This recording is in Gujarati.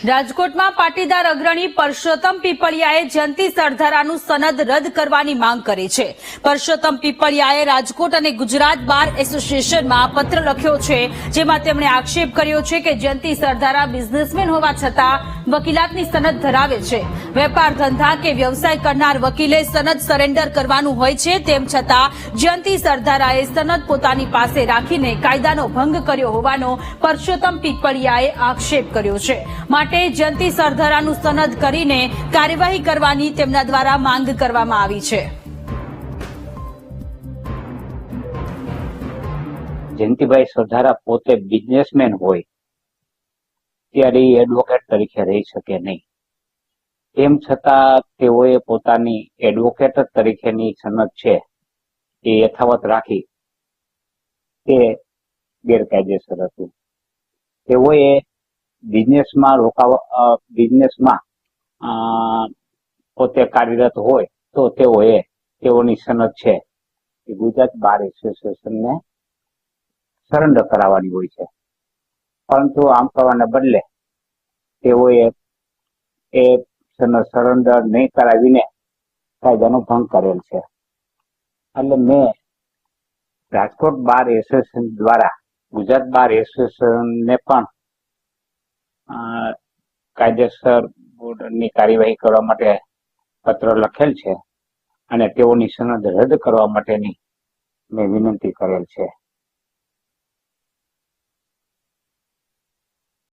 રાજકોટમાં પાટીદાર અગ્રણી પરસોત્તમ પીપળિયાએ જયંતિ સરદારાનું સનદ રદ કરવાની માંગ કરી છે। પરસોત્તમ પીપળિયાએ રાજકોટ અને ગુજરાત બાર એસોસિએશનમાં પત્ર લખ્યો છે, જેમાં તેમણે આક્ષેપ કર્યો છે કે જયંતિ સરદારા બિઝનેસમેન હોવા છતાં વકીલાતની સનદ ધરાવે છે। વેપાર ધંધા કે વ્યવસાય કરનાર વકીલે સનદ સરેન્ડર કરવાનું હોય છે, તેમ છતાં જયંતિ સરદારાએ સનદ પોતાની પાસે રાખીને કાયદાનો ભંગ કર્યો હોવાનો પરસોત્તમ પીપળિયાએ આક્ષેપ કર્યો છે। માટે જયંતિ સરદારાનું સનદ કરીને કાર્યવાહી કરવાની તેમના દ્વારા માંગ કરવામાં આવી છે। જયંતિભાઈ સરદારા પોતે બિઝનેસમેન હોય ત્યારે એડવોકેટ તરીકે રહી શકે નહીં, તેમ છતાં તેઓએ પોતાની એડવોકેટ તરીકેની સનદ છે એ યથાવત રાખી તે ગેરકાયદેસર હતું। તેઓએ બિઝનેસમાં પોતે કાર્યરત હોય તો તેઓની સનદ છે એ ગુજરાત બાર એસોસિએશનને સરેન્ડર કરાવવાની હોય છે, પરંતુ આમ કરવાને બદલે તેઓએ એ સનદ સરેન્ડર નહીં કરાવીને કાયદાનો ભંગ કરેલ છે। એટલે મેં રાજકોટ બાર એસોસિએશન દ્વારા ગુજરાત બાર એસોસિએશનને પણ કાયદેસર ની કાર્યવાહી કરવા માટે પત્ર લખેલ છે અને તેઓની સનદ રદ કરવા માટેની મેં વિનંતી કરેલ છે।